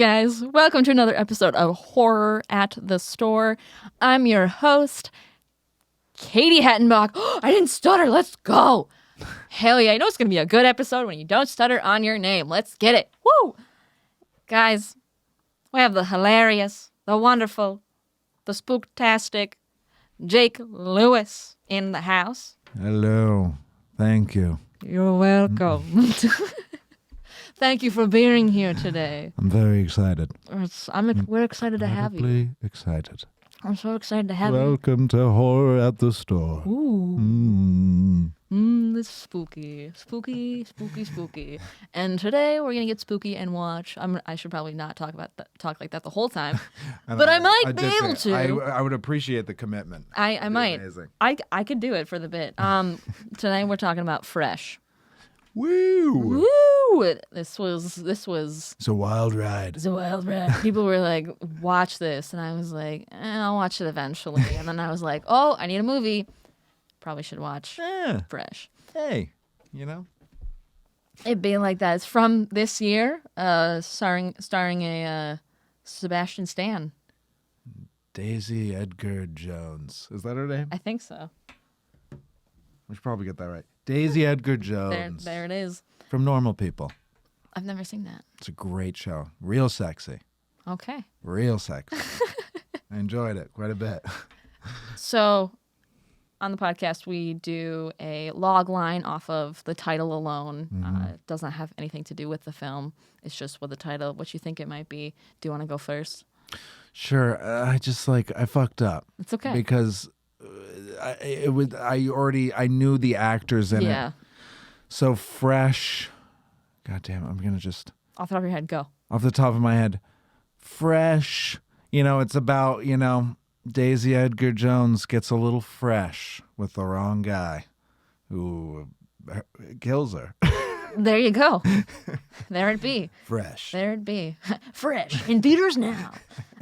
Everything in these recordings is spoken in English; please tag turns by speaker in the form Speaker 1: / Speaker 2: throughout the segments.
Speaker 1: guys? Welcome to another episode of Horror at the Store. I'm your host, Katie Hettenbach. I didn't stutter. Let's go. Hell yeah. You know it's going to be a good episode when you don't stutter on your name. Let's get it. Woo! Guys, we have the hilarious, the wonderful, the spooktastic Jake Lewis in the house.
Speaker 2: Hello. Thank you.
Speaker 1: You're welcome. Thank you for being here today.
Speaker 2: I'm very excited.
Speaker 1: We're excited to have you.
Speaker 2: Incredibly excited.
Speaker 1: I'm so excited to have
Speaker 2: Welcome to Horror at the Store.
Speaker 1: you. Ooh. This is spooky. Spooky. And today we're going to get spooky and watch. I should probably not talk like that the whole time. But I might be able to.
Speaker 2: I would appreciate the commitment.
Speaker 1: I might.
Speaker 2: Amazing.
Speaker 1: I could do it for the bit. Tonight we're talking about Fresh.
Speaker 2: Woo!
Speaker 1: Woo! This was
Speaker 2: It's a wild ride.
Speaker 1: It's a wild ride. People were like, watch this. And I was like, I'll watch it eventually. And then I was like, oh, I need a movie. Probably should watch Fresh.
Speaker 2: Hey, you know?
Speaker 1: It'd be like that. It's from this year, starring a Sebastian Stan.
Speaker 2: Daisy Edgar Jones. Is that her name?
Speaker 1: I think so.
Speaker 2: We should probably get that right. Daisy Edgar Jones.
Speaker 1: There it is.
Speaker 2: From Normal People.
Speaker 1: I've never seen that.
Speaker 2: It's a great show. Real sexy.
Speaker 1: Okay.
Speaker 2: Real sexy. I enjoyed it quite a bit.
Speaker 1: So, on the podcast, we do a log line off of the title alone. It doesn't have anything to do with the film. It's just with the title, what you think it might be. Do you want to go first?
Speaker 2: Sure. I fucked up.
Speaker 1: It's okay.
Speaker 2: Because I knew the actors in it. So Fresh. God damn it. I'm going to just.
Speaker 1: Off the top of your head, go.
Speaker 2: Off the top of my head. Fresh. It's about, Daisy Edgar Jones gets a little fresh with the wrong guy who kills her.
Speaker 1: There you go. There it be.
Speaker 2: Fresh.
Speaker 1: There it be. Fresh. In theaters now.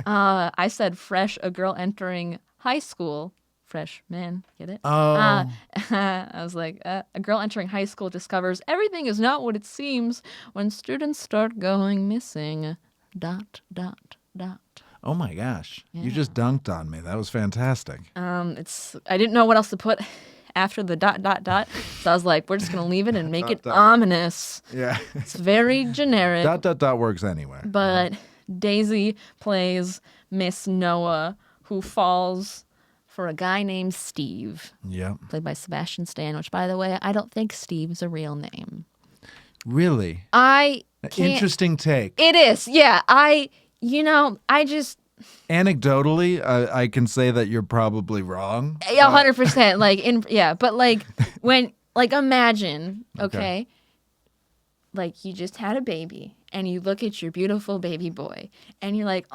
Speaker 1: I said Fresh, a girl entering high school. Freshman. Get it?
Speaker 2: Oh.
Speaker 1: I was like, a girl entering high school discovers everything is not what it seems when students start going missing. ...
Speaker 2: Oh my gosh.
Speaker 1: Yeah.
Speaker 2: You just dunked on me. That was fantastic.
Speaker 1: I didn't know what else to put after the ... So I was like, we're just going to leave it and make it ominous.
Speaker 2: Yeah.
Speaker 1: It's very generic. ...
Speaker 2: works anywhere.
Speaker 1: But Daisy plays Miss Noah, who falls for a guy named Steve.
Speaker 2: Yep.
Speaker 1: Played by Sebastian Stan, which, by the way, I don't think Steve's a real name.
Speaker 2: Really?
Speaker 1: Interesting
Speaker 2: take.
Speaker 1: It is. Yeah. I just...
Speaker 2: Anecdotally, I can say that you're probably wrong.
Speaker 1: 100%. But when, imagine, okay, you just had a baby and you look at your beautiful baby boy and you're like,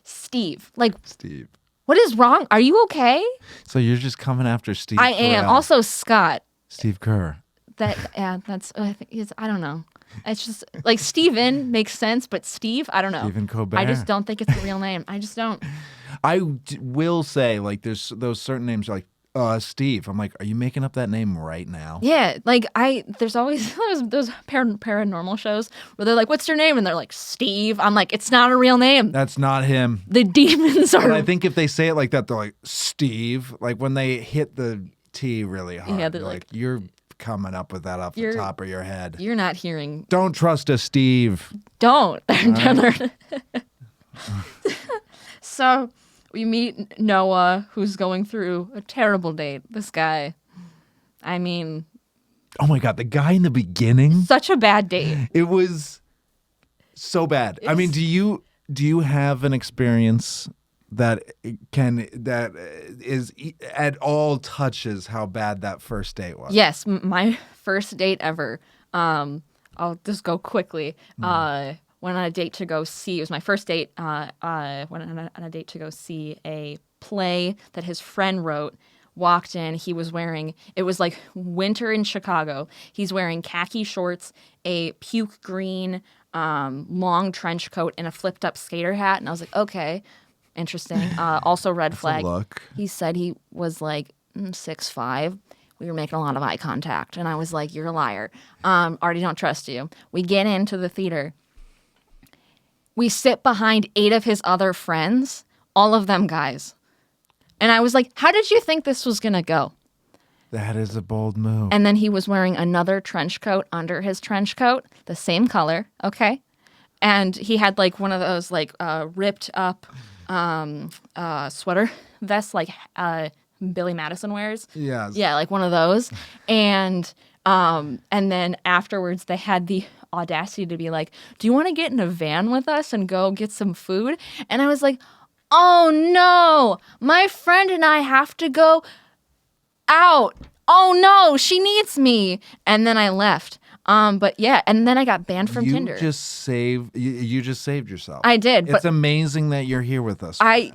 Speaker 1: Steve.
Speaker 2: Steve.
Speaker 1: What is wrong? Are you okay?
Speaker 2: So you're just coming after Steve
Speaker 1: I am. Also, Scott.
Speaker 2: Steve Kerr.
Speaker 1: That's, I think, I don't know. It's just, Steven makes sense, but Steve, I don't know.
Speaker 2: Stephen Colbert.
Speaker 1: I just don't think it's a real name. I just don't.
Speaker 2: I will say, there's those certain names Steve. I'm like, are you making up that name right now?
Speaker 1: Yeah, there's always those paranormal shows where they're like, what's your name? And they're like, Steve. I'm like, it's not a real name.
Speaker 2: That's not him.
Speaker 1: The demons are.
Speaker 2: But I think if they say it like that, they're like, Steve. When they hit the T really hard. Yeah, they're like, you're coming up with that off the top of your head.
Speaker 1: You're not hearing.
Speaker 2: Don't trust a Steve.
Speaker 1: Don't. Right. So we meet Noah, who's going through a terrible date. This guy, I mean...
Speaker 2: Oh my God, the guy in the beginning?
Speaker 1: Such a bad date.
Speaker 2: It was so bad. I mean, do you have an experience that is at all touches how bad that first date was?
Speaker 1: Yes, my first date ever. I'll just go quickly. Went on a date to go see. It was my first date. Went on a date to go see a play that his friend wrote. Walked in. He was wearing. It was winter in Chicago. He's wearing khaki shorts, a puke green long trench coat, and a flipped up skater hat. And I was like, okay, interesting. Also red flag.
Speaker 2: Look.
Speaker 1: He said he was 6'5". We were making a lot of eye contact, and I was like, "You're a liar. Already don't trust you." We get into the theater. We sit behind 8 of his other friends, all of them guys. And I was like, how did you think this was going to go?
Speaker 2: That is a bold move.
Speaker 1: And then he was wearing another trench coat under his trench coat, the same color, okay? And he had like one of those like ripped up sweater vests like Billy Madison wears.
Speaker 2: Yes.
Speaker 1: Yeah, like one of those. And then afterwards they had the audacity to be like, do you want to get in a van with us and go get some food? And I was like, oh no, my friend and I have to go out. Oh no, she needs me. And then I left. But yeah, and then I got banned from Tinder.
Speaker 2: You just saved yourself.
Speaker 1: I did.
Speaker 2: It's amazing that you're here with us.
Speaker 1: Yeah.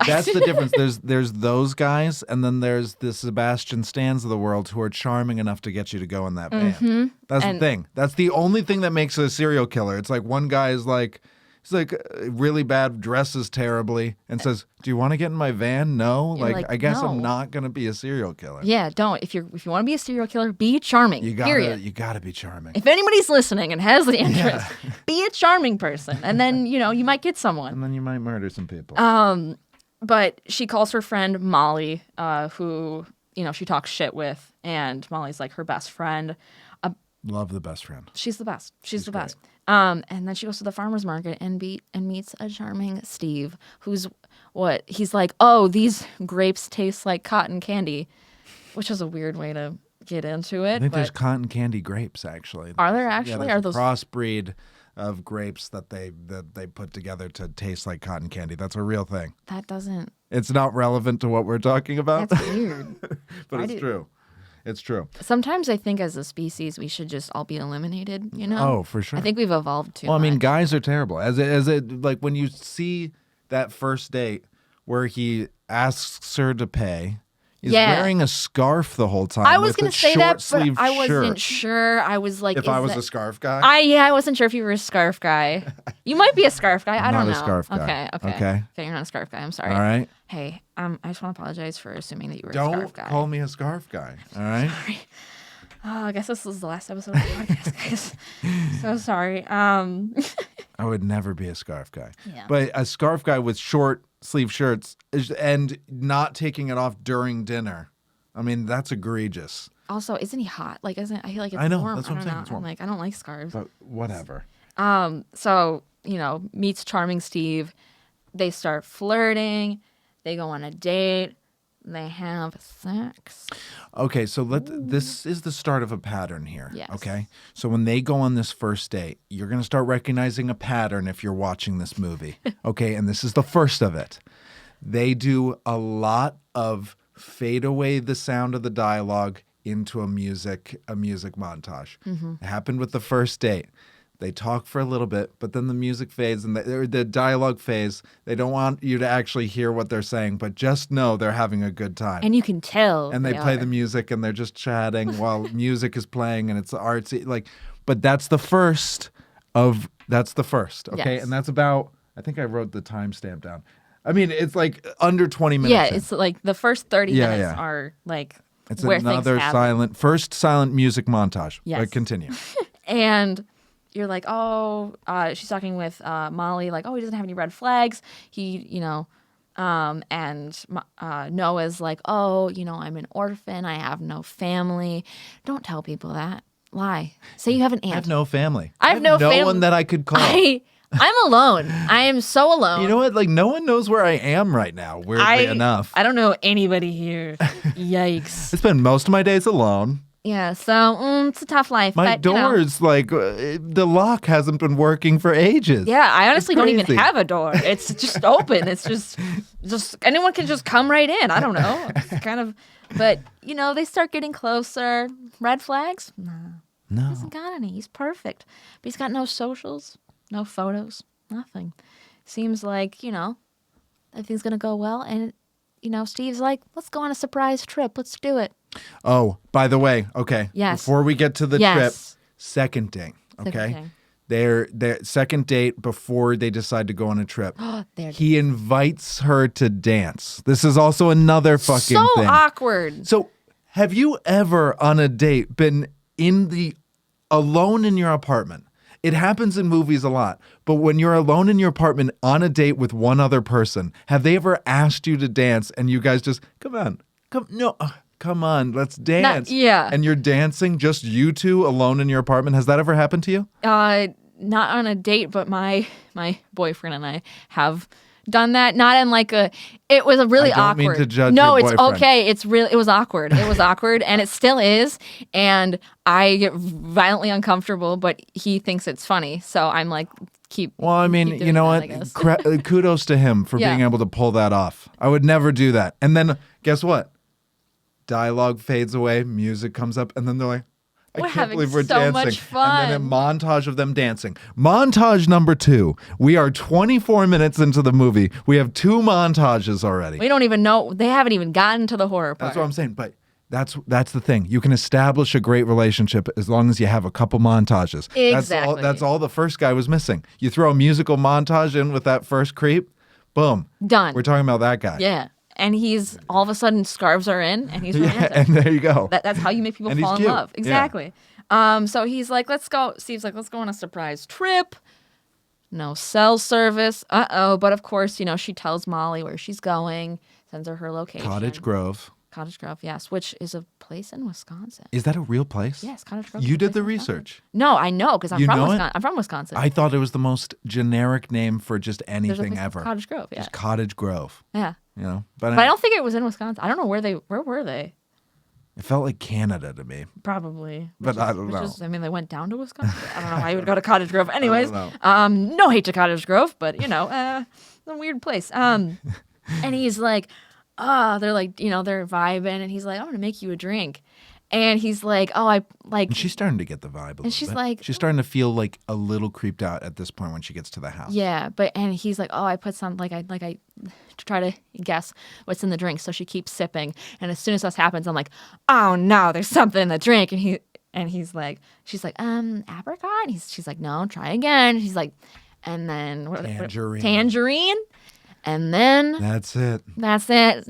Speaker 2: That's the difference. There's those guys, and then there's the Sebastian Stans of the world who are charming enough to get you to go in that van. That's the thing. That's the only thing that makes a serial killer. It's like one guy is like, he's like really bad, dresses terribly, and says, "Do you want to get in my van?" No, like I guess
Speaker 1: no.
Speaker 2: I'm not gonna be a serial killer.
Speaker 1: Yeah, don't. If you want to be a serial killer, be charming.
Speaker 2: You gotta be charming.
Speaker 1: If anybody's listening and has the interest, be a charming person, and then you might get someone.
Speaker 2: And then you might murder some people.
Speaker 1: But she calls her friend Molly, who she talks shit with, and Molly's like her best friend.
Speaker 2: Love the best friend.
Speaker 1: She's the best. She's the best. And then she goes to the farmer's market and meets a charming Steve, who's he's like, oh, these grapes taste like cotton candy, which is a weird way to get into it.
Speaker 2: I think there's cotton candy grapes, actually.
Speaker 1: Are there actually?
Speaker 2: Yeah,
Speaker 1: Are those
Speaker 2: crossbreed of grapes that they put together to taste like cotton candy? That's a real thing.
Speaker 1: That doesn't.
Speaker 2: It's not relevant to what we're talking about.
Speaker 1: That's weird.
Speaker 2: But it's true. It's true.
Speaker 1: Sometimes I think as a species we should just all be eliminated,
Speaker 2: Oh, for sure.
Speaker 1: I think we've evolved too much.
Speaker 2: Well, I mean, guys are terrible. As it like when you see that first date where he asks her to pay, he's wearing a scarf the whole time.
Speaker 1: I was going to say that, but I wasn't
Speaker 2: shirt.
Speaker 1: sure. I was like,
Speaker 2: if I was a scarf guy?
Speaker 1: I wasn't sure if you were a scarf guy. You might be a scarf guy. I don't know.
Speaker 2: Not a scarf guy.
Speaker 1: Okay, you're not a scarf guy. I'm sorry.
Speaker 2: All right.
Speaker 1: Hey, I just want to apologize for assuming that you were a
Speaker 2: Don't
Speaker 1: scarf guy.
Speaker 2: call me a scarf guy. All right.
Speaker 1: Sorry. Oh, I guess this is the last episode of the podcast, guys. So sorry.
Speaker 2: I would never be a scarf guy.
Speaker 1: Yeah.
Speaker 2: But a scarf guy with short sleeve shirts and not taking it off during dinner. I mean, that's egregious.
Speaker 1: Also, isn't he hot? Like, I feel like it's
Speaker 2: I know,
Speaker 1: warm.
Speaker 2: that's what I'm saying,
Speaker 1: know.
Speaker 2: it's warm.
Speaker 1: Like, I don't like scarves.
Speaker 2: But whatever.
Speaker 1: So, meets charming Steve. They start flirting. They go on a date. They have sex.
Speaker 2: Okay, so this is the start of a pattern here.
Speaker 1: Yes.
Speaker 2: Okay? So when they go on this first date, you're going to start recognizing a pattern if you're watching this movie. Okay, and this is the first of it. They do a lot of fade away the sound of the dialogue into a music montage.
Speaker 1: Mm-hmm.
Speaker 2: It happened with the first date. They talk for a little bit, but then the music fades and the dialogue fades. They don't want you to actually hear what they're saying, but just know they're having a good time.
Speaker 1: And you can tell.
Speaker 2: And they play the music and they're just chatting while music is playing and it's artsy. But that's the first. Okay?
Speaker 1: Yes.
Speaker 2: And that's about, I think I wrote the timestamp down. I mean, it's like under 20 minutes.
Speaker 1: Yeah,
Speaker 2: in.
Speaker 1: it's like the first 30 minutes are like
Speaker 2: it's
Speaker 1: where
Speaker 2: another
Speaker 1: things happen.
Speaker 2: first silent music montage.
Speaker 1: Yes.
Speaker 2: But continue.
Speaker 1: And you're like, she's talking with Molly, like, he doesn't have any red flags. He, and Noah's like, I'm an orphan. I have no family. Don't tell people that. Lie. Say you have an aunt.
Speaker 2: I have no family.
Speaker 1: I have no family.
Speaker 2: one that I could call.
Speaker 1: I'm alone. I am so alone.
Speaker 2: You know what? Like, no one knows where I am right now, weirdly enough.
Speaker 1: I don't know anybody here. Yikes.
Speaker 2: I spend most of my days alone.
Speaker 1: Yeah, so it's a tough life.
Speaker 2: My
Speaker 1: but,
Speaker 2: door's the lock hasn't been working for ages.
Speaker 1: Yeah, I honestly don't even
Speaker 2: crazy.
Speaker 1: have a door. It's just open. It's just anyone can just come right in. I don't know. It's kind of, but they start getting closer. Red flags? No. He hasn't got any. He's perfect. But he's got no socials, no photos, nothing. Seems like, everything's going to go well. And, Steve's like, let's go on a surprise trip. Let's do it.
Speaker 2: Oh, by the way, okay.
Speaker 1: Yes.
Speaker 2: Before we get to the trip, second date, okay?
Speaker 1: Second date.
Speaker 2: Their second date before they decide to go on a trip.
Speaker 1: There.
Speaker 2: He invites her to dance. This is also another fucking
Speaker 1: so
Speaker 2: thing.
Speaker 1: Awkward.
Speaker 2: So, have you ever on a date been alone in your apartment It happens in movies a lot. But when you're alone in your apartment on a date with one other person, have they ever asked you to dance and you guys just, come on, let's dance.
Speaker 1: Yeah.
Speaker 2: And you're dancing, just you two alone in your apartment. Has that ever happened to you?
Speaker 1: Not on a date, but my boyfriend and I have done that. Not in like a. It was a really
Speaker 2: I don't
Speaker 1: awkward.
Speaker 2: mean to judge
Speaker 1: no,
Speaker 2: your
Speaker 1: it's
Speaker 2: boyfriend.
Speaker 1: okay. It was awkward. It was awkward, and it still is. And I get violently uncomfortable, but he thinks it's funny. So I'm like, keep.
Speaker 2: Well, I mean,
Speaker 1: keep
Speaker 2: you
Speaker 1: doing
Speaker 2: know
Speaker 1: that, I
Speaker 2: what?
Speaker 1: guess.
Speaker 2: Kudos to him for
Speaker 1: Yeah.
Speaker 2: being able to pull that off. I would never do that. And then guess what? Dialogue fades away, music comes up, and then they're like, I
Speaker 1: We're
Speaker 2: can't
Speaker 1: having
Speaker 2: believe we're
Speaker 1: so
Speaker 2: dancing.
Speaker 1: much fun.
Speaker 2: And then a montage of them dancing. Montage number 2. We are 24 minutes into the movie. We have 2 montages already.
Speaker 1: We don't even know. They haven't even gotten to the horror part.
Speaker 2: That's what I'm saying. But that's the thing. You can establish a great relationship as long as you have a couple montages.
Speaker 1: Exactly.
Speaker 2: That's all the first guy was missing. You throw a musical montage in with that first creep, boom.
Speaker 1: Done.
Speaker 2: We're talking about that guy.
Speaker 1: Yeah. And he's all of a sudden scarves are in, and he's
Speaker 2: Yeah,
Speaker 1: romantic.
Speaker 2: and there you go.
Speaker 1: That's how you make people
Speaker 2: And he's
Speaker 1: fall in
Speaker 2: cute.
Speaker 1: love.
Speaker 2: Yeah.
Speaker 1: Exactly. So he's like, let's go. Steve's like, let's go on a surprise trip. No cell service. But of course, she tells Molly where she's going, sends her location.
Speaker 2: Cottage Grove.
Speaker 1: Cottage Grove, yes, which is a place in Wisconsin.
Speaker 2: Is that a real place?
Speaker 1: Yes, Cottage Grove. is
Speaker 2: You
Speaker 1: a
Speaker 2: did
Speaker 1: place
Speaker 2: the
Speaker 1: in Wisconsin.
Speaker 2: research.
Speaker 1: No, I know because I'm
Speaker 2: You
Speaker 1: from
Speaker 2: know it?
Speaker 1: Wisconsin. I'm from Wisconsin.
Speaker 2: I thought it was the most generic name for just
Speaker 1: There's a
Speaker 2: anything
Speaker 1: place called
Speaker 2: ever.
Speaker 1: Cottage Grove, yeah.
Speaker 2: Just Cottage Grove.
Speaker 1: Yeah.
Speaker 2: But
Speaker 1: But I don't think it was in Wisconsin. I don't know where were they?
Speaker 2: it felt like Canada to me.
Speaker 1: Probably.
Speaker 2: But I don't know.
Speaker 1: They went down to Wisconsin. I don't know why you would go to Cottage Grove. Anyways,
Speaker 2: don't
Speaker 1: no hate to Cottage Grove, but it's a weird place. And he's like, they're like, they're vibing, and he's like, I'm gonna make you a drink. And he's like, oh, I like.
Speaker 2: And she's starting to get the vibe a little
Speaker 1: she's
Speaker 2: bit.
Speaker 1: like-
Speaker 2: she's starting to feel like a little creeped out at this point when she gets to the house.
Speaker 1: Yeah, and he's like, oh, I put some I to try to guess what's in the drink. So she keeps sipping, and as soon as this happens, I'm like, oh no, there's something in the drink. And she's like, apricot. And she's like, no, try again. He's like, and then tangerine, and then
Speaker 2: That's it.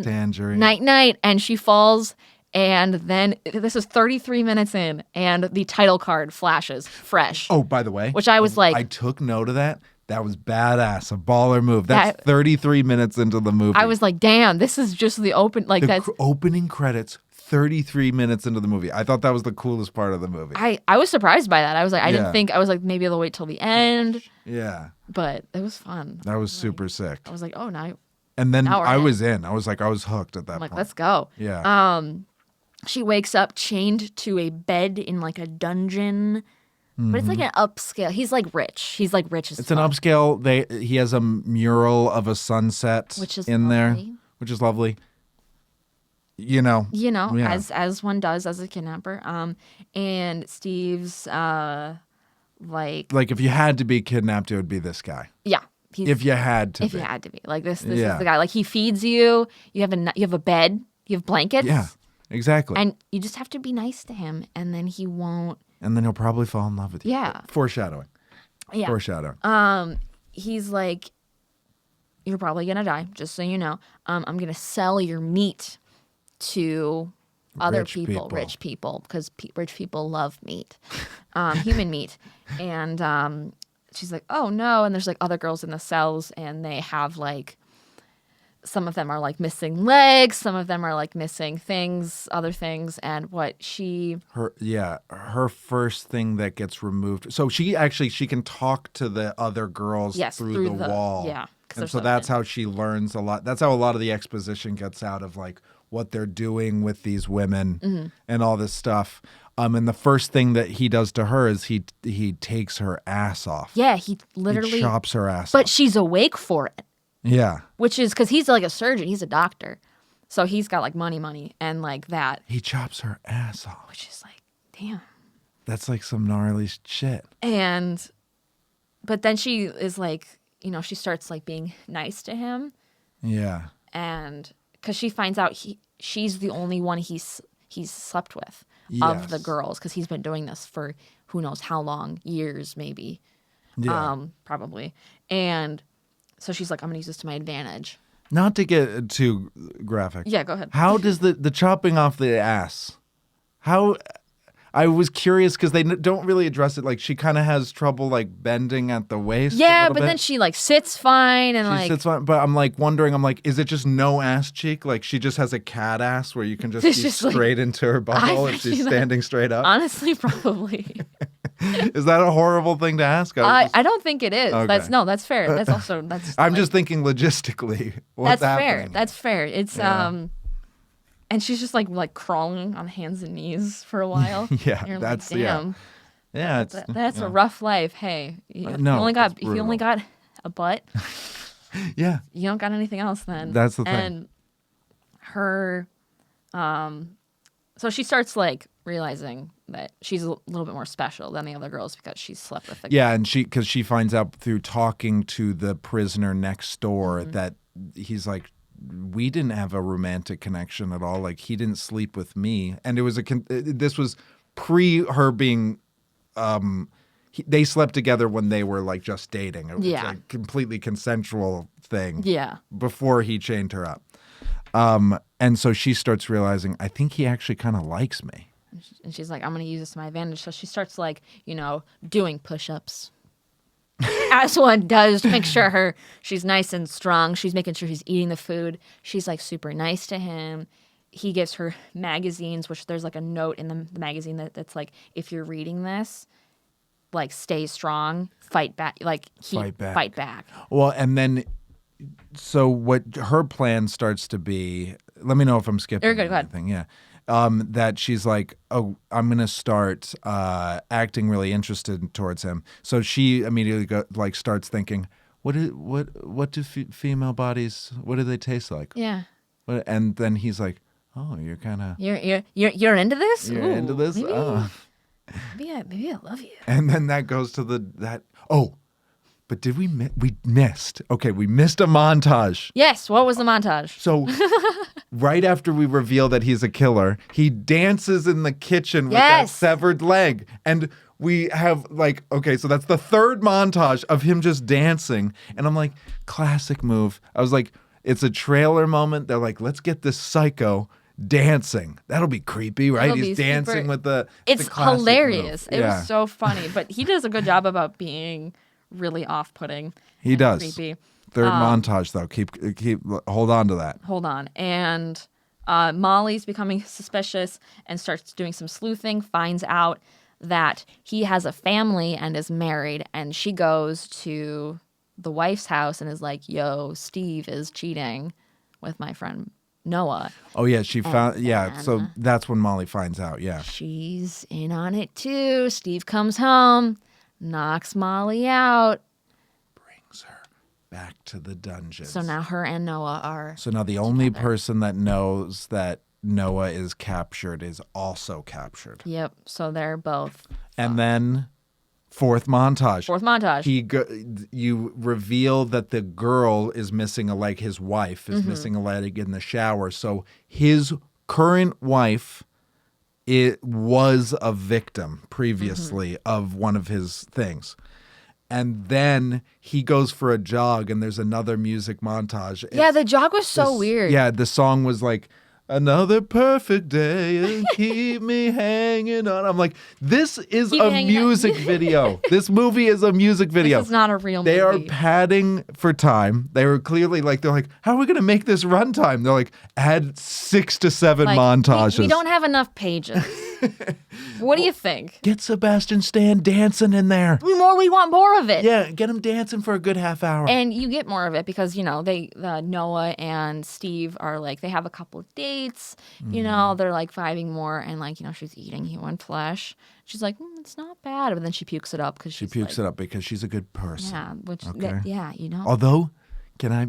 Speaker 2: Tangerine.
Speaker 1: night, and she falls. And then this is 33 minutes in, and the title card flashes fresh.
Speaker 2: Oh, by the way.
Speaker 1: Which I was like,
Speaker 2: I took note of that. That was badass. A baller move. That's 33 minutes into the movie.
Speaker 1: I was like, damn, this is just the open, like that's.
Speaker 2: Opening credits, 33 minutes into the movie. I thought that was the coolest part of the movie.
Speaker 1: I was surprised by that. I was like,
Speaker 2: Yeah.
Speaker 1: I was like, maybe they'll wait till the end,
Speaker 2: Yeah.
Speaker 1: but it was fun.
Speaker 2: That was super sick.
Speaker 1: I was like, oh, now
Speaker 2: And then
Speaker 1: Now we're
Speaker 2: I
Speaker 1: in.
Speaker 2: was in. I was hooked at that
Speaker 1: I'm like,
Speaker 2: point.
Speaker 1: let's go.
Speaker 2: Yeah.
Speaker 1: She wakes up chained to a bed in like a dungeon, but it's like an upscale. He's like rich. He's like rich as
Speaker 2: It's an
Speaker 1: fuck.
Speaker 2: upscale. He has a mural of a sunset
Speaker 1: Which is
Speaker 2: in there,
Speaker 1: lovely.
Speaker 2: which is lovely. Yeah.
Speaker 1: as one does as a kidnapper. And Steve's like
Speaker 2: if you had to be kidnapped, it would be this guy.
Speaker 1: yeah. He's,
Speaker 2: If you had to
Speaker 1: if
Speaker 2: be.
Speaker 1: you had to be like this
Speaker 2: Yeah.
Speaker 1: is the guy. Like he feeds you. You have a bed. You have blankets.
Speaker 2: Yeah, exactly.
Speaker 1: And you just have to be nice to him, and then he won't.
Speaker 2: And then he'll probably fall in love with you.
Speaker 1: Yeah.
Speaker 2: Foreshadowing.
Speaker 1: Yeah.
Speaker 2: Foreshadowing.
Speaker 1: He's like, you're probably gonna die, just so you know. I'm gonna sell your meat to other
Speaker 2: Rich people.
Speaker 1: rich people, because rich people love meat, human meat. And she's like, oh no. And there's like other girls in the cells, and they have like. Some of them are like missing legs. Some of them are like missing other things. And
Speaker 2: Her first thing that gets removed. So she can talk to the other girls through the wall.
Speaker 1: Yeah.
Speaker 2: And so that's how she learns a lot. That's how a lot of the exposition gets out of like what they're doing with these women and all this stuff. And the first thing that he does to her is he takes her ass off.
Speaker 1: Yeah, he literally
Speaker 2: He chops her ass
Speaker 1: But
Speaker 2: off.
Speaker 1: she's awake for it.
Speaker 2: Yeah.
Speaker 1: Which is because he's like a surgeon. He's a doctor. So he's got like money and like that.
Speaker 2: He chops her ass off.
Speaker 1: Which is like, damn.
Speaker 2: That's like some gnarly shit.
Speaker 1: But then she is like, she starts like being nice to him.
Speaker 2: Yeah.
Speaker 1: And because she finds out she's the only one he's slept with of the girls, because he's been doing this for who knows how long, years maybe.
Speaker 2: Yeah.
Speaker 1: Probably. And so she's like, I'm going to use this to my advantage.
Speaker 2: Not to get too graphic.
Speaker 1: Yeah, go ahead.
Speaker 2: How does the chopping off the ass? How I was curious because they don't really address it. Like she kind of has trouble like bending at the waist.
Speaker 1: Yeah, but then she like sits fine and
Speaker 2: she sits fine. But I'm like wondering. I'm like, is it just no ass cheek? Like she just has a cat ass where you can just see straight into her butthole if she's standing straight up.
Speaker 1: Honestly, probably.
Speaker 2: Is that a horrible thing to ask?
Speaker 1: I don't think it is.
Speaker 2: Okay.
Speaker 1: That's fair.
Speaker 2: I'm just thinking logistically. What's happening?
Speaker 1: That's fair. It's and she's just like crawling on hands and knees for a while.
Speaker 2: Yeah, that's
Speaker 1: like, damn.
Speaker 2: Yeah,
Speaker 1: that's a rough life. Hey, if you only got a butt.
Speaker 2: Yeah,
Speaker 1: you don't got anything else then.
Speaker 2: That's the thing.
Speaker 1: And her, so she starts like realizing that she's a little bit more special than the other girls because she slept with the
Speaker 2: yeah, and because she finds out through talking to the prisoner next door that he's like, we didn't have a romantic connection at all. Like he didn't sleep with me, and it was this was pre her being. They slept together when they were like just dating. It was a completely consensual thing.
Speaker 1: Yeah,
Speaker 2: before he chained her up, and so she starts realizing, I think he actually kind of likes me.
Speaker 1: And she's like, I'm going to use this to my advantage. So she starts like, doing push-ups. As one does, to make sure she's nice and strong. She's making sure he's eating the food. She's like super nice to him. He gives her magazines, which there's like a note in the magazine that's like, if you're reading this, like stay strong, fight back, fight back.
Speaker 2: Well, and then, so what her plan starts to be, let me know if I'm skipping anything. Go ahead. Yeah. That she's like, oh, I'm gonna start acting really interested towards him. So she immediately starts thinking, what do female bodies? What do they taste like?
Speaker 1: Yeah.
Speaker 2: And then he's like, oh, you're kind of
Speaker 1: you're into this.
Speaker 2: You're into this.
Speaker 1: Maybe,
Speaker 2: oh.
Speaker 1: maybe I love you.
Speaker 2: And then that goes to that. Oh. But did we missed? Okay, we missed a montage.
Speaker 1: Yes, what was the montage?
Speaker 2: So right after we reveal that he's a killer, he dances in the kitchen with that severed leg. And we have so that's the third montage of him just dancing. And I'm like, classic move. I was like, it's a trailer moment. They're like, let's get this psycho dancing. That'll be creepy, right? He's dancing with the
Speaker 1: It's hilarious. It was so funny. But he does a good job about being really off-putting.
Speaker 2: He does.
Speaker 1: Creepy.
Speaker 2: Third montage though. Keep hold on to that.
Speaker 1: Hold on. And Molly's becoming suspicious and starts doing some sleuthing, finds out that he has a family and is married, and she goes to the wife's house and is like, yo, Steve is cheating with my friend Noah.
Speaker 2: Oh yeah, she found so that's when Molly finds out,
Speaker 1: She's in on it too. Steve comes home, knocks Molly out,
Speaker 2: brings her back to the dungeon.
Speaker 1: So now her and Noah are
Speaker 2: So now the only person that knows that Noah is captured is also captured.
Speaker 1: Yep. So they're both.
Speaker 2: And then fourth montage. You reveal that the girl is missing a leg. His wife is missing a leg in the shower. So his current wife was a victim previously of one of his things. And then he goes for a jog and there's another music montage.
Speaker 1: Yeah, the jog was so weird.
Speaker 2: Yeah, the song was like, another perfect day and keep me hanging on. I'm like, this is a music video. This movie is a music video.
Speaker 1: This is not a real movie.
Speaker 2: They are padding for time. They were clearly they're like, how are we going to make this runtime? They're like, add 6 to 7 montages.
Speaker 1: We don't have enough pages. What do you think?
Speaker 2: Get Sebastian Stan dancing in there.
Speaker 1: We want more of it.
Speaker 2: Yeah, get him dancing for a good half hour.
Speaker 1: And you get more of it because, Noah and Steve are they have a couple of dates. They're vibing more and she's eating human flesh. She's like, it's not bad. But then she pukes it up because
Speaker 2: she pukes it up because she's a good person.
Speaker 1: Yeah, which,
Speaker 2: Although, can I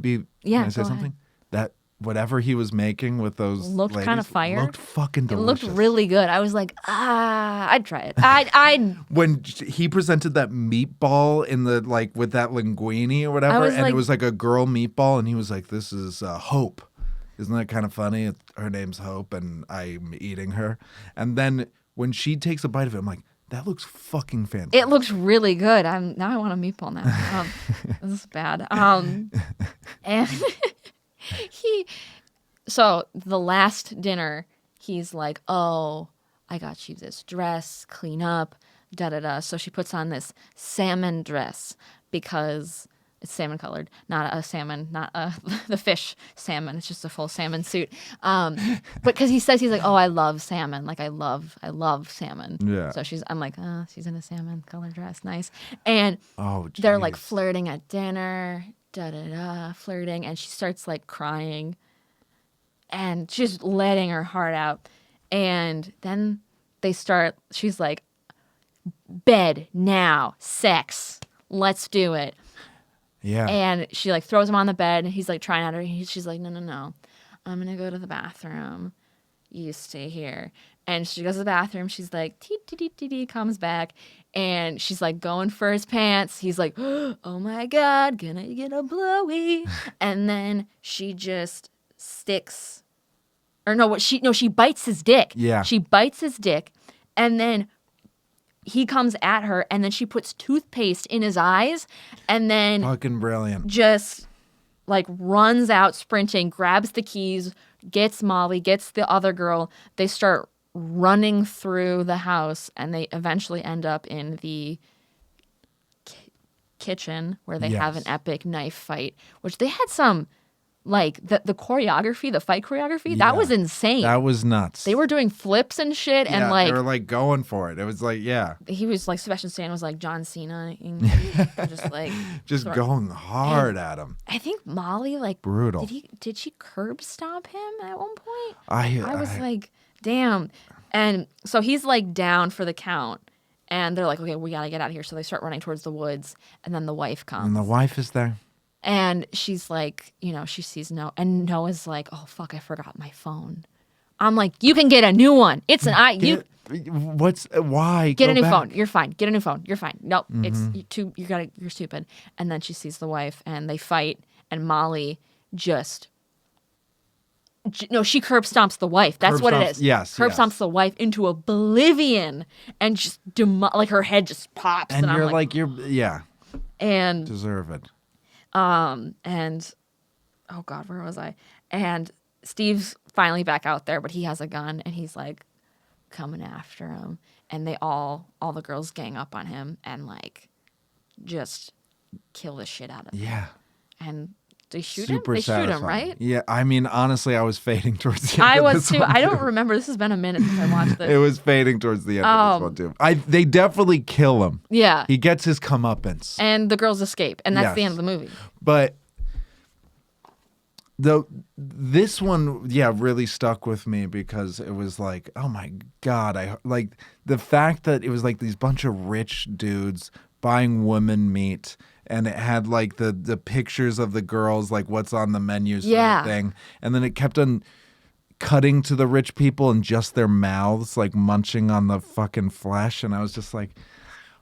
Speaker 2: say something?
Speaker 1: Ahead.
Speaker 2: That whatever he was making with those
Speaker 1: looked kind of fire.
Speaker 2: Looked fucking delicious.
Speaker 1: It looked really good. I was like, I'd try it. I'd
Speaker 2: when he presented that meatball in the with that linguine or whatever, and it was like a girl meatball, and he was like, "This is Hope." Isn't that kind of funny? Her name's Hope, and I'm eating her. And then when she takes a bite of it, I'm like, that looks fucking fantastic.
Speaker 1: It looks really good. Now I want a meatball now. This is bad. And so the last dinner, he's like, oh, I got you this dress, clean up, da-da-da. So she puts on this salmon dress because it's salmon colored, not a salmon, not the fish salmon. It's just a full salmon suit. But because he says, he's like, oh, I love salmon. Like, I love salmon.
Speaker 2: Yeah.
Speaker 1: So I'm like, oh, she's in a salmon colored dress. Nice. And
Speaker 2: Oh,
Speaker 1: they're like
Speaker 2: jeez.
Speaker 1: flirting at dinner, da-da-da, flirting. And she starts like crying. And she's letting her heart out. And then she's like, bed now, sex, let's do it.
Speaker 2: Yeah.
Speaker 1: And she like throws him on the bed and he's like trying at her. She's like, no, I'm going to go to the bathroom. You stay here. And she goes to the bathroom. She's like, tee, comes back. And she's like going for his pants. He's like, oh my God, gonna get a blowy. And then she just sticks, she bites his dick.
Speaker 2: Yeah.
Speaker 1: She bites his dick. And then he comes at her, and then she puts toothpaste in his eyes, and then
Speaker 2: Fucking brilliant.
Speaker 1: just like runs out sprinting, grabs the keys, gets Molly, gets the other girl. They start running through the house, and they eventually end up in the kitchen where they have an epic knife fight, which they had some, like, the choreography, the fight choreography, that was insane.
Speaker 2: That was nuts.
Speaker 1: They were doing flips and shit, and like
Speaker 2: they were like going for it. It was like,
Speaker 1: he was like, Sebastian Stan was like John Cena, just like
Speaker 2: going hard at him.
Speaker 1: I think Molly, like,
Speaker 2: Brutal.
Speaker 1: Did she curb stomp him at one point?
Speaker 2: I
Speaker 1: was like, damn. And so he's like down for the count, and they're like, okay, we gotta get out of here. So they start running towards the woods, and then the wife comes.
Speaker 2: And the wife is there.
Speaker 1: And she's like, she sees Noah, and Noah's like, oh fuck, I forgot my phone. I'm like, you can get a new one. It's an
Speaker 2: why?
Speaker 1: Get
Speaker 2: Go
Speaker 1: a new
Speaker 2: back.
Speaker 1: phone. You're fine. Get a new phone. You're fine. Nope. It's you're stupid. And then she sees the wife and they fight, and Molly she curb stomps the wife. That's what it is.
Speaker 2: Yes.
Speaker 1: Curb stomps the wife into oblivion, and just like her head just pops.
Speaker 2: And you're
Speaker 1: I'm
Speaker 2: like,
Speaker 1: and
Speaker 2: deserve it.
Speaker 1: and oh God, where was I? And Steve's finally back out there, but he has a gun and he's like coming after him. And they all the girls gang up on him and like just kill the shit out of him.
Speaker 2: Yeah.
Speaker 1: And they shoot
Speaker 2: Super
Speaker 1: him? They shoot him,
Speaker 2: satisfying.
Speaker 1: right?
Speaker 2: Yeah. I mean, honestly, I was fading towards the end.
Speaker 1: I
Speaker 2: of
Speaker 1: was
Speaker 2: this
Speaker 1: too.
Speaker 2: one,
Speaker 1: I don't remember. This has been a minute since I watched this.
Speaker 2: It was fading towards the end of this one too. They definitely kill him.
Speaker 1: Yeah.
Speaker 2: He gets his comeuppance.
Speaker 1: And the girls escape. And that's the
Speaker 2: Yes.
Speaker 1: end of the movie.
Speaker 2: But this one, really stuck with me because it was like, oh my God, I like the fact that it was like these bunch of rich dudes buying woman meat, and it had like the pictures of the girls, like what's on the menus sort of thing, and then it kept on cutting to the rich people and just their mouths like munching on the fucking flesh, and I was just like,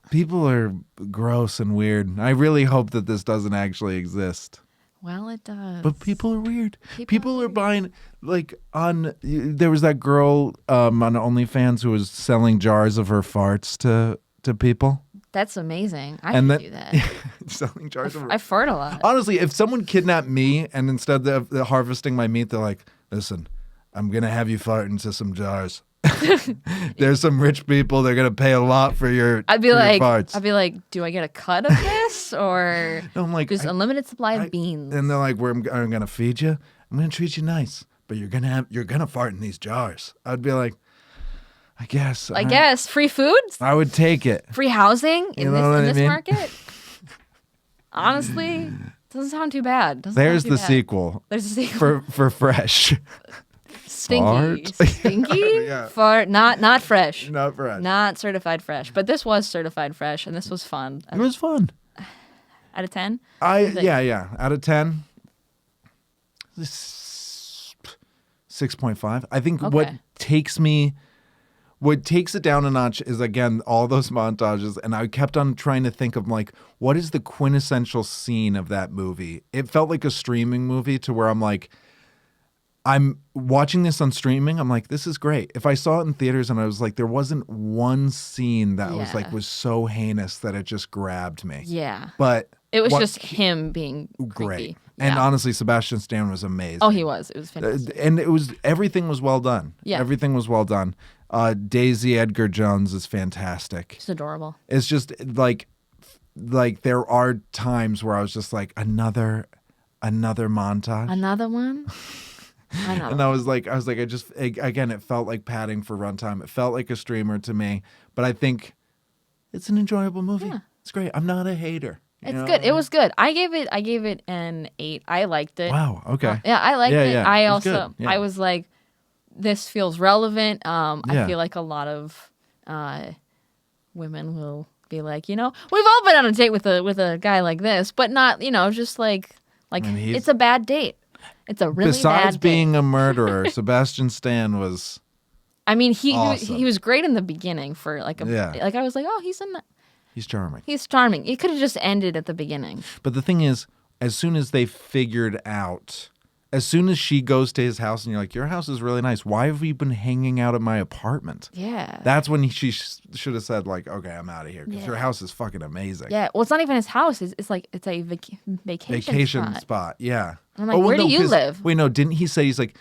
Speaker 2: people are gross and weird. I really hope that this doesn't actually exist.
Speaker 1: Well, it does.
Speaker 2: But people are weird. People are buying, like, there was that girl on OnlyFans who was selling jars of her farts to people.
Speaker 1: That's amazing. I should do that.
Speaker 2: Selling jars of her.
Speaker 1: I fart a lot.
Speaker 2: Honestly, if someone kidnapped me and instead of harvesting my meat, they're like, listen, I'm going to have you fart into some jars. There's some rich people. They're going to pay a lot for your farts.
Speaker 1: I'd be like, do I get a cut of this? Or
Speaker 2: I'm like,
Speaker 1: there's unlimited supply of beans.
Speaker 2: And they're like, I'm going to feed you. I'm going to treat you nice. But you're gonna fart in these jars. I'd be like, I guess
Speaker 1: free food,
Speaker 2: I would take it.
Speaker 1: free housing in this
Speaker 2: mean?
Speaker 1: Market. Honestly, doesn't sound too bad.
Speaker 2: There's the sequel.
Speaker 1: There's a sequel
Speaker 2: for fresh.
Speaker 1: stinky,
Speaker 2: Fart?
Speaker 1: stinky,
Speaker 2: Yeah.
Speaker 1: fart, not fresh,
Speaker 2: Not fresh.
Speaker 1: not certified fresh. But this was certified fresh, and this was fun.
Speaker 2: It was fun.
Speaker 1: Out of 10,
Speaker 2: Yeah. Out of 10, 6.5. I think what takes it down a notch is, again, all those montages. And I kept on trying to think of, like, what is the quintessential scene of that movie? It felt like a streaming movie to where I'm like, I'm watching this on streaming. I'm like, this is great. If I saw it in theaters and I was like, there wasn't one scene that was so heinous that it just grabbed me.
Speaker 1: Yeah.
Speaker 2: But
Speaker 1: it was just him being
Speaker 2: great.
Speaker 1: creepy.
Speaker 2: And
Speaker 1: Yeah.
Speaker 2: honestly, Sebastian Stan was amazing.
Speaker 1: Oh, he was. It was fantastic.
Speaker 2: And everything was well done.
Speaker 1: Yeah.
Speaker 2: Everything was well done. Daisy Edgar Jones is fantastic.
Speaker 1: It's adorable.
Speaker 2: It's just like there are times where I was just like another montage.
Speaker 1: Another one? I know.
Speaker 2: And I was like, again, it felt like padding for runtime. It felt like a streamer to me, but I think it's an enjoyable movie.
Speaker 1: Yeah.
Speaker 2: It's great. I'm not a hater.
Speaker 1: It's good. It was good. I gave it an 8. I liked it.
Speaker 2: Wow. Okay.
Speaker 1: Yeah, I liked it.
Speaker 2: Yeah.
Speaker 1: I
Speaker 2: It was
Speaker 1: also,
Speaker 2: good. Yeah.
Speaker 1: I was like, this feels relevant.
Speaker 2: Yeah.
Speaker 1: I feel like a lot of women will be like, we've all been on a date with a guy like this, but not, just like it's a bad date. It's a really
Speaker 2: Besides
Speaker 1: bad
Speaker 2: being
Speaker 1: date.
Speaker 2: a murderer, Sebastian Stan was.
Speaker 1: I mean,
Speaker 2: awesome.
Speaker 1: he was great in the beginning for like I was like, oh,
Speaker 2: He's charming.
Speaker 1: he's charming. It could have just ended at the beginning.
Speaker 2: But the thing is, as soon as they figured out, as soon as she goes to his house and you're like, your house is really nice. Why have you been hanging out at my apartment?
Speaker 1: Yeah.
Speaker 2: That's when she should have said like, okay, I'm out of here because
Speaker 1: Yeah.
Speaker 2: your house is fucking amazing.
Speaker 1: Yeah. Well, it's not even his house. It's like it's a vacation
Speaker 2: spot. Yeah.
Speaker 1: I'm like, where do you
Speaker 2: 'cause-
Speaker 1: live?
Speaker 2: Wait, no, didn't he say he's like,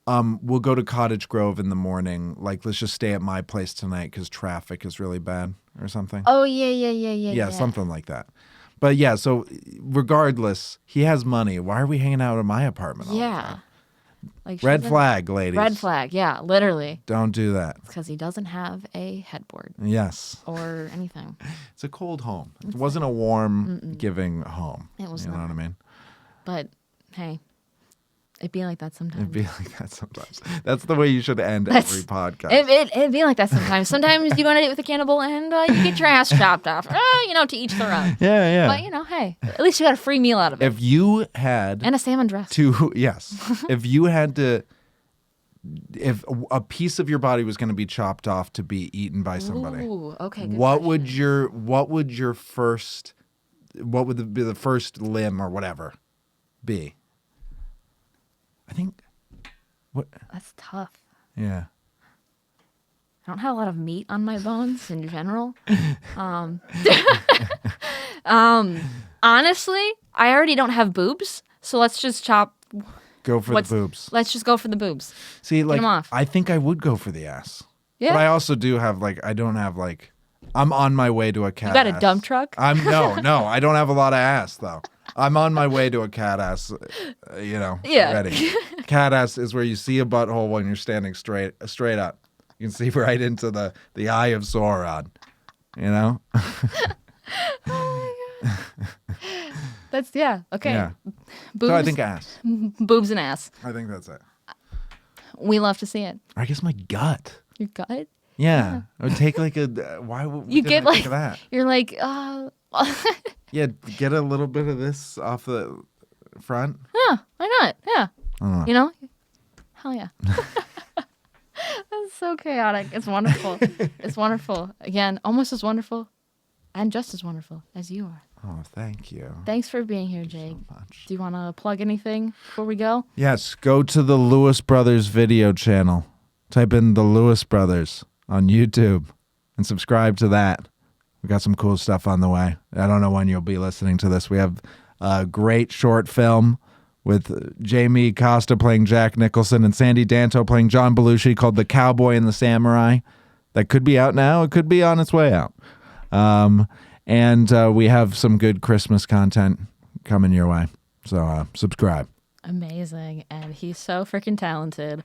Speaker 2: we'll go to Cottage Grove in the morning. Like, let's just stay at my place tonight because traffic is really bad or something.
Speaker 1: Oh yeah.
Speaker 2: Something like that. But yeah, so regardless, he has money. Why are we hanging out at my apartment all the time?
Speaker 1: Like
Speaker 2: Red flag, ladies.
Speaker 1: Red flag. Yeah, literally.
Speaker 2: Don't do that.
Speaker 1: Because he doesn't have a headboard
Speaker 2: Yes.
Speaker 1: or anything.
Speaker 2: It's a cold home. It wasn't a warm, giving home.
Speaker 1: It was
Speaker 2: You know
Speaker 1: not.
Speaker 2: what I mean?
Speaker 1: But hey, it'd be like that sometimes.
Speaker 2: It'd be like that sometimes. That's the way you should end
Speaker 1: That's-
Speaker 2: every podcast.
Speaker 1: It'd be like that sometimes. Sometimes you go on a date with a cannibal and you get your ass chopped off. To each their own.
Speaker 2: yeah.
Speaker 1: But hey, at least you got a free meal out of it.
Speaker 2: If you had
Speaker 1: And a salmon dress.
Speaker 2: if you had to, if a piece of your body was going to be chopped off to be eaten by somebody,
Speaker 1: Ooh, okay. Good
Speaker 2: what
Speaker 1: question.
Speaker 2: would be the first limb or whatever be? I think
Speaker 1: That's tough.
Speaker 2: yeah.
Speaker 1: I don't have a lot of meat on my bones in general. Honestly, I already don't have boobs, so let's just
Speaker 2: Go for the boobs.
Speaker 1: Let's just go for the boobs.
Speaker 2: See, like
Speaker 1: 'em off.
Speaker 2: I think I would go for the ass.
Speaker 1: Yeah.
Speaker 2: But I also do have I'm on my way to a cat.
Speaker 1: You got a
Speaker 2: ass.
Speaker 1: dump truck?
Speaker 2: No, I don't have a lot of ass though. I'm on my way to a cat ass.
Speaker 1: Yeah.
Speaker 2: Ready. Cat ass is where you see a butthole when you're standing straight up. You can see right into the eye of Sauron.
Speaker 1: That's okay.
Speaker 2: Yeah.
Speaker 1: Boobs,
Speaker 2: So I think ass.
Speaker 1: boobs and ass.
Speaker 2: I think that's it.
Speaker 1: We love to see it.
Speaker 2: I guess my gut.
Speaker 1: Your gut?
Speaker 2: Yeah. I would take like a. Why would we
Speaker 1: You get
Speaker 2: think of that?
Speaker 1: you're like,
Speaker 2: Yeah, get a little bit of this off the front.
Speaker 1: yeah, why not? Yeah.
Speaker 2: I don't know.
Speaker 1: Hell yeah. That's so chaotic. It's wonderful. It's wonderful. Again, almost as wonderful and just as wonderful as you are.
Speaker 2: Oh, thank you.
Speaker 1: Thanks for being here, Jake.
Speaker 2: So much.
Speaker 1: Do you want to plug anything before we go?
Speaker 2: Yes, go to the Lewis Brothers video channel. Type in the Lewis Brothers on YouTube and subscribe to that. We got some cool stuff on the way. I don't know when you'll be listening to this. We have a great short film with Jamie Costa playing Jack Nicholson and Sandy Danto playing John Belushi called The Cowboy and the Samurai. That could be out now. It could be on its way out. And we have some good Christmas content coming your way. So subscribe.
Speaker 1: Amazing. And he's so freaking talented.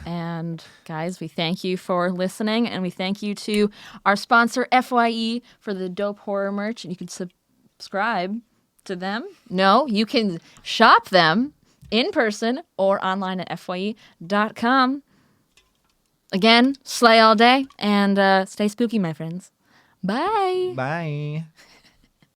Speaker 1: And guys, we thank you for listening. And we thank you to our sponsor, FYE, for the dope horror merch. And you can subscribe to them. No, you can shop them in person or online at FYE.com. Again, slay all day and stay spooky, my friends. Bye.
Speaker 2: Bye.